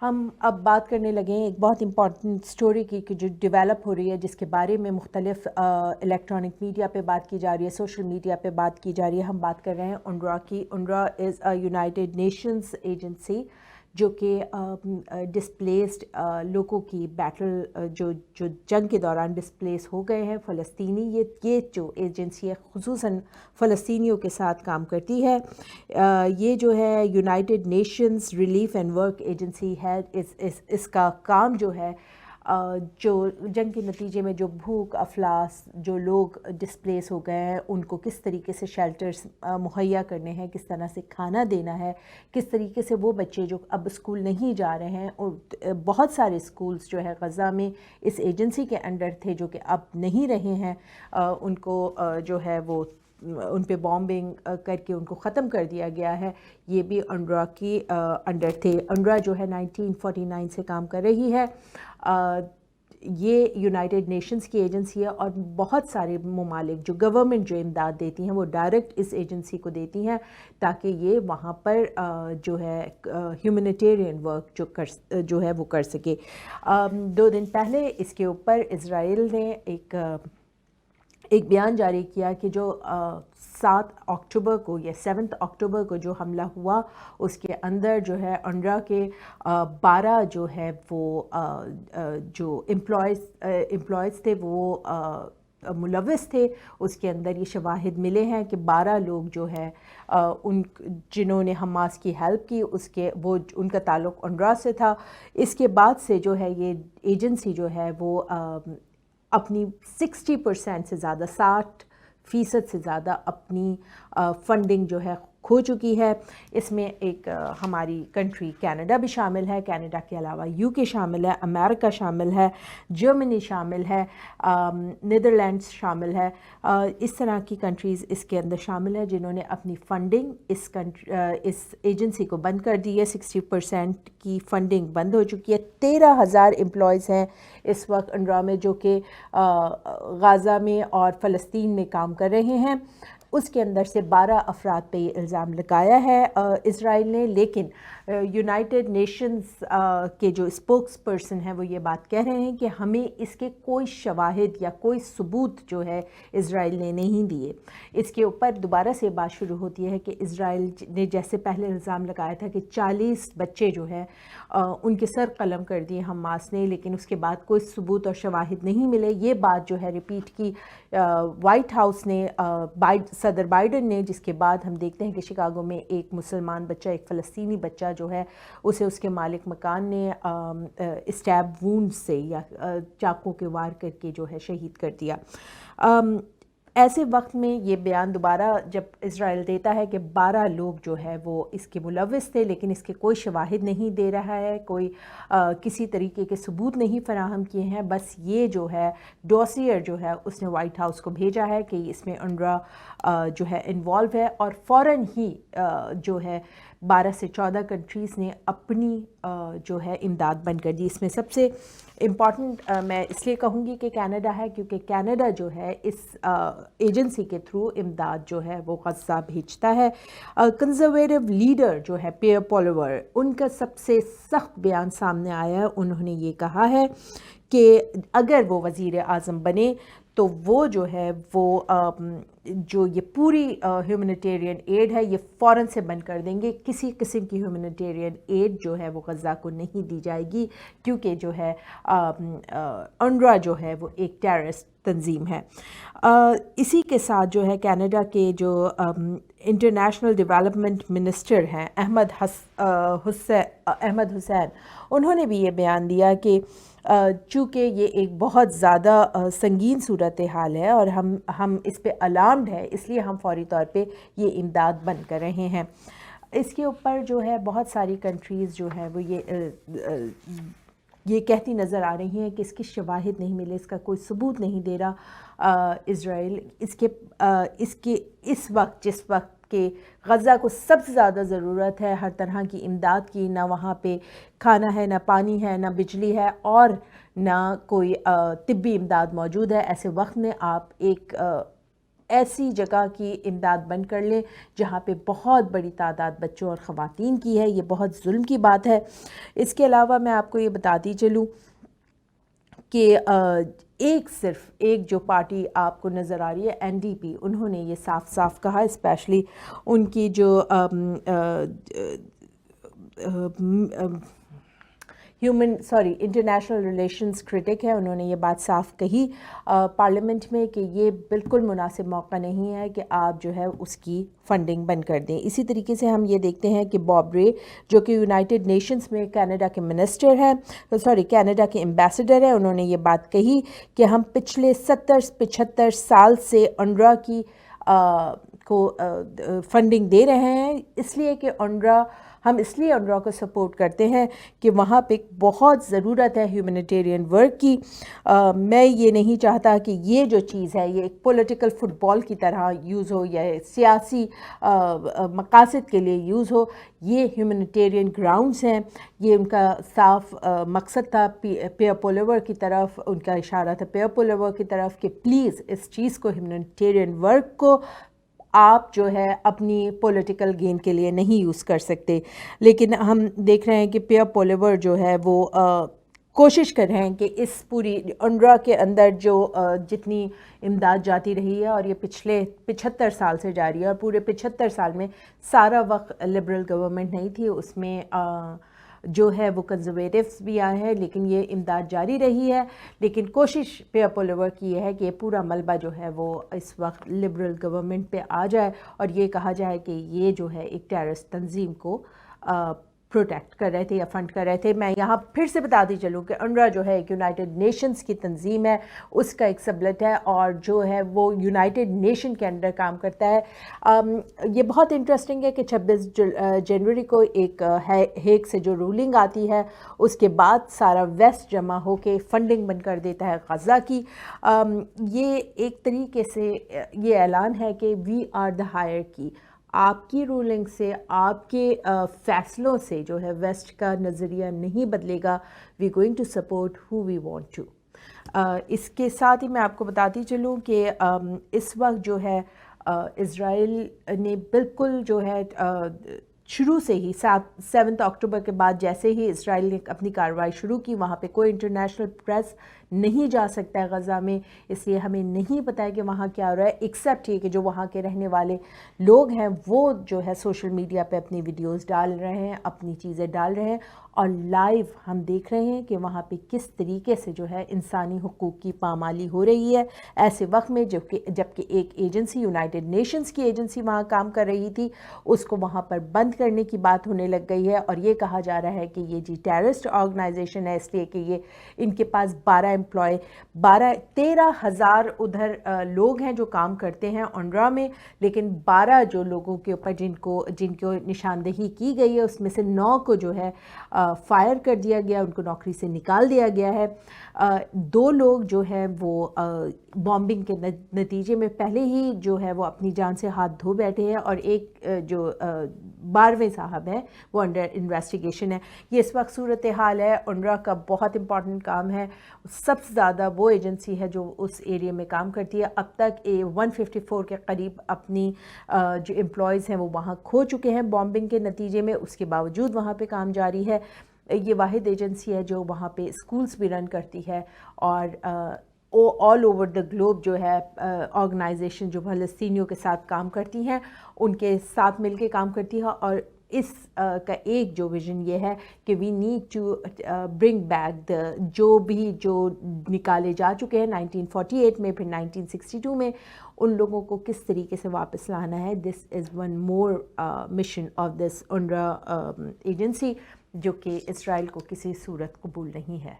ہم اب بات کرنے لگے ہیں ایک بہت امپورٹنٹ سٹوری کی کہ جو ڈیولپ ہو رہی ہے، جس کے بارے میں مختلف الیکٹرانک میڈیا پہ بات کی جا رہی ہے، سوشل میڈیا پہ بات کی جا رہی ہے۔ ہم بات کر رہے ہیں اونروا کی۔ اونروا از اے یونائٹڈ نیشنز ایجنسی جو کہ ڈسپلیسڈ لوگوں کی بیٹل جو جنگ کے دوران ڈسپلیس ہو گئے ہیں فلسطینی، یہ جو ایجنسی ہے خصوصاً فلسطینیوں کے ساتھ کام کرتی ہے۔ یہ جو ہے United nations relief and work agency ہے۔ اس کا کام جو ہے جو جنگ کے نتیجے میں جو بھوک افلاس جو لوگ ڈسپلیس ہو گئے ہیں ان کو کس طریقے سے شیلٹرز مہیا کرنے ہیں، کس طرح سے کھانا دینا ہے، کس طریقے سے وہ بچے جو اب اسکول نہیں جا رہے ہیں، اور بہت سارے اسکولز جو ہے غزہ میں اس ایجنسی کے انڈر تھے جو کہ اب نہیں رہے ہیں، ان کو جو ہے وہ ان پہ بامبنگ کر کے ان کو ختم کر دیا گیا ہے۔ یہ بھی اونروا کی انڈر تھے۔ اونروا جو ہے 1949 سے کام کر رہی ہے۔ یہ یونائٹڈ نیشنز کی ایجنسی ہے، اور بہت سارے ممالک جو گورنمنٹ جو امداد دیتی ہیں وہ ڈائریکٹ اس ایجنسی کو دیتی ہیں تاکہ یہ وہاں پر جو ہے ہیومینیٹیرین ورک جو ہے وہ کر سکے۔ 2 دن پہلے اس کے اوپر اسرائیل نے ایک بیان جاری کیا کہ جو 7 اکتوبر کو یا 7 اکتوبر کو جو حملہ ہوا اس کے اندر جو ہے اونروا کے 12 جو ہے وہ جو امپلائز تھے وہ ملوث تھے۔ اس کے اندر یہ شواہد ملے ہیں کہ 12 لوگ جو ہے جنہوں نے حماس کی ہیلپ کی ان کا تعلق اونروا سے تھا۔ اس کے بعد سے جو ہے یہ ایجنسی جو ہے وہ اپنی 60% سے زیادہ 60% سے زیادہ اپنی فنڈنگ جو ہے کھو چکی ہے۔ اس میں ایک ہماری کنٹری کینیڈا بھی شامل ہے، کینیڈا کے علاوہ UK شامل ہے، امریکہ شامل ہے، جرمنی شامل ہے، نیدرلینڈز شامل ہے۔ اس طرح کی کنٹریز اس کے اندر شامل ہے جنہوں نے اپنی فنڈنگ اس ایجنسی کو بند کر دی ہے۔ 60% کی فنڈنگ بند ہو چکی ہے۔ 13,000 امپلائیز ہیں اس وقت اونروا میں جو کہ غزہ میں اور فلسطین میں کام کر رہے ہیں۔ اس کے اندر سے 12 افراد پہ یہ الزام لگایا ہے اسرائیل نے، لیکن یونائٹڈ نیشنز کے جو اسپوکس پرسن ہیں وہ یہ بات کہہ رہے ہیں کہ ہمیں اس کے کوئی شواہد یا کوئی ثبوت جو ہے اسرائیل نے نہیں دیے۔ اس کے اوپر دوبارہ سے بات شروع ہوتی ہے کہ اسرائیل نے جیسے پہلے الزام لگایا تھا کہ 40 بچے جو ہیں ان کے سر قلم کر دیے حماس نے، لیکن اس کے بعد کوئی ثبوت اور شواہد نہیں ملے۔ یہ بات جو ہے ریپیٹ کی وائٹ ہاؤس نے، صدر بائیڈن نے، جس کے بعد ہم دیکھتے ہیں کہ شکاگو میں ایک مسلمان بچہ، ایک فلسطینی بچہ جو ہے اسے اس کے مالک مکان نے اسٹیب وونڈ سے یا چاقو کے وار کر کے جو ہے شہید کر دیا۔ ایسے وقت میں یہ بیان دوبارہ جب اسرائیل دیتا ہے کہ 12 لوگ جو ہے وہ اس کے ملوث تھے، لیکن اس کے کوئی شواہد نہیں دے رہا ہے، کوئی کسی طریقے کے ثبوت نہیں فراہم کیے ہیں، بس یہ جو ہے ڈوسیئر جو ہے اس نے وائٹ ہاؤس کو بھیجا ہے کہ اس میں اونروا جو ہے انوالو ہے، اور فوراً ہی جو ہے 12 سے 14 کنٹریز نے اپنی جو ہے امداد بند کر دی۔ اس میں سب سے امپورٹنٹ میں اس لیے کہوں گی کہ کینیڈا ہے، کیونکہ کینیڈا جو ہے اس ایجنسی کے تھرو امداد جو ہے وہ غزہ بھیجتا ہے۔ کنزرویٹو لیڈر جو ہے پیئر پولوور، ان کا سب سے سخت بیان سامنے آیا ہے۔ انہوں نے یہ کہا ہے کہ اگر وہ وزیر اعظم بنے تو وہ جو ہے وہ جو یہ پوری ہیومینیٹیرین ایڈ ہے یہ فوراً سے بند کر دیں گے۔ کسی قسم کی ہیومینیٹیرین ایڈ جو ہے وہ غزہ کو نہیں دی جائے گی، کیونکہ جو ہے اونروا جو ہے وہ ایک ٹیررسٹ تنظیم ہے۔ اسی کے ساتھ جو ہے کینیڈا کے جو انٹرنیشنل ڈیولپمنٹ منسٹر ہیں احمد حسین، انہوں نے بھی یہ بیان دیا کہ چونکہ یہ ایک بہت زیادہ سنگین صورتحال ہے اور ہم اس پہ الارمڈ ہے، اس لیے ہم فوری طور پہ یہ امداد بند کر رہے ہیں۔ اس کے اوپر جو ہے بہت ساری کنٹریز جو ہے وہ یہ کہتی نظر آ رہی ہیں کہ اس کی شواہد نہیں ملے، اس کا کوئی ثبوت نہیں دے رہا اسرائیل۔ اس وقت جس وقت کہ غزہ کو سب سے زیادہ ضرورت ہے ہر طرح کی امداد کی، نہ وہاں پہ کھانا ہے، نہ پانی ہے، نہ بجلی ہے، اور نہ کوئی طبی امداد موجود ہے، ایسے وقت میں آپ ایک ایسی جگہ کی امداد بند کر لیں جہاں پہ بہت بڑی تعداد بچوں اور خواتین کی ہے. یہ بہت ظلم کی بات ہے. اس کے علاوہ میں آپ کو یہ بتاتی چلوں کہ صرف ایک جو پارٹی آپ کو نظر آ رہی ہے NDP، انہوں نے یہ صاف صاف کہا، اسپیشلی ان کی جو انٹرنیشنل ریلیشنز کرٹک ہے، انہوں نے یہ بات صاف کہی پارلیمنٹ میں کہ یہ بالکل مناسب موقع نہیں ہے کہ آپ جو ہے اس کی فنڈنگ بند کر دیں. اسی طریقے سے ہم یہ دیکھتے ہیں کہ باب رے جو کہ یونائٹڈ نیشنز میں کینیڈا کے کینیڈا کے ایمبیسڈر ہیں، انہوں نے یہ بات کہی کہ ہم پچھلے 75 سال سے UNRWA کی کو فنڈنگ دے رہے ہیں، اس لیے کہ ہم اس لیے UNRWA کو سپورٹ کرتے ہیں کہ وہاں پہ بہت ضرورت ہے ہیومینیٹیرین ورک کی. میں یہ نہیں چاہتا کہ یہ جو چیز ہے یہ ایک پولیٹیکل فٹ بال کی طرح یوز ہو یا سیاسی مقاصد کے لیے یوز ہو. یہ ہیومینیٹیرین گراؤنڈز ہیں، یہ ان کا صاف مقصد تھا. پیئر پولیور کی طرف ان کا اشارہ تھا، پیئر پولیور کی طرف، کہ پلیز اس چیز کو ہیومینیٹیرین ورک کو آپ جو ہے اپنی پولیٹیکل گین کے لیے نہیں یوز کر سکتے. لیکن ہم دیکھ رہے ہیں کہ پیئر پولیور جو ہے وہ کوشش کر رہے ہیں کہ اس پوری UNRWA کے اندر جو جتنی امداد جاتی رہی ہے، اور یہ پچھلے 75 سال سے جاری ہے، اور پورے 75 سال میں سارا وقت لبرل گورنمنٹ نہیں تھی، اس میں جو ہے وہ کنزرویٹیوز بھی آئے ہیں، لیکن یہ امداد جاری رہی ہے. لیکن کوشش پیئر پولیور کی یہ ہے کہ یہ پورا ملبہ جو ہے وہ اس وقت لبرل گورنمنٹ پہ آ جائے اور یہ کہا جائے کہ یہ جو ہے ایک ٹیررسٹ تنظیم کو پروٹیکٹ کر رہے تھے یا فنڈ کر رہے تھے. میں یہاں پھر سے بتاتی چلوں کہ UNRWA جو ہے ایک یونائٹڈ نیشنز کی تنظیم ہے، اس کا ایک سبلٹ ہے، اور جو ہے وہ یونائٹڈ نیشن کے اندر کام کرتا ہے. یہ بہت انٹرسٹنگ ہے کہ 26 جنوری کو ایک ہیگ سے جو رولنگ آتی ہے، اس کے بعد سارا ویسٹ جمع ہو کے فنڈنگ بند کر دیتا ہے غزہ کی. یہ ایک طریقے سے یہ اعلان ہے کہ وی آر دا ہائر کی. آپ کی رولنگ سے، آپ کے فیصلوں سے جو ہے ویسٹ کا نظریہ نہیں بدلے گا. We going to support who we want to. اس کے ساتھ ہی میں آپ کو بتاتی چلوں کہ اس وقت جو ہے اسرائیل نے بالکل جو ہے شروع سے ہی 7 اکتوبر کے بعد جیسے ہی اسرائیل نے اپنی کارروائی شروع کی، وہاں پہ کوئی انٹرنیشنل پریس نہیں جا سکتا ہے غزہ میں، اس لیے ہمیں نہیں پتہ ہے کہ وہاں کیا ہو رہا ہے، ایکسیپٹ یہ کہ جو وہاں کے رہنے والے لوگ ہیں وہ جو ہے سوشل میڈیا پہ اپنی ویڈیوز ڈال رہے ہیں، اپنی چیزیں ڈال رہے ہیں، اور لائیو ہم دیکھ رہے ہیں کہ وہاں پہ کس طریقے سے جو ہے انسانی حقوق کی پامالی ہو رہی ہے ایسے وقت میں جبکہ ایک ایجنسی، یونائٹڈ نیشنز کی ایجنسی وہاں کام کر رہی تھی، اس کو وہاں پر بند کرنے کی بات ہونے لگ گئی ہے. اور یہ کہا جا رہا ہے کہ یہ جی ٹیررسٹ آرگنائزیشن ہے، اس لیے کہ یہ ان کے پاس 13,000 ادھر لوگ ہیں جو کام کرتے ہیں UNRWA میں، لیکن 12 جو لوگوں کے اوپر جن کو نشاندہی کی گئی ہے اس میں سے 9 کو جو ہے فائر کر دیا گیا، ان کو نوکری سے نکال دیا گیا ہے. 2 لوگ جو ہیں وہ بامبنگ کے نتیجے میں پہلے ہی جو ہے وہ اپنی جان سے ہاتھ دھو بیٹھے ہیں، اور ایک جو 12ویں صاحب ہیں وہ انڈر انویسٹیگیشن ہے. یہ اس وقت صورتحال ہے. UNRWA کا بہت امپورٹنٹ کام ہے، سب سے زیادہ وہ ایجنسی ہے جو اس ایریا میں کام کرتی ہے. اب تک 154 کے قریب اپنی جو امپلائیز ہیں وہ وہاں کھو چکے ہیں بامبنگ کے نتیجے میں، اس کے باوجود وہاں پہ کام جاری ہے. یہ واحد ایجنسی ہے جو وہاں پہ اسکولز بھی رن کرتی ہے، اور آل اوور دا گلوب جو ہے آرگنائزیشن جو فلسطینیوں کے ساتھ کام کرتی ہیں ان کے ساتھ مل کے کام کرتی ہے. اور اس کا ایک جو ویژن یہ ہے کہ we need to bring back جو نکالے جا چکے ہیں 1948 میں، پھر 1962 میں، ان لوگوں کو کس طریقے سے واپس لانا ہے. This is one more mission of this UNRWA agency جو کہ اسرائیل کو کسی صورت قبول نہیں ہے.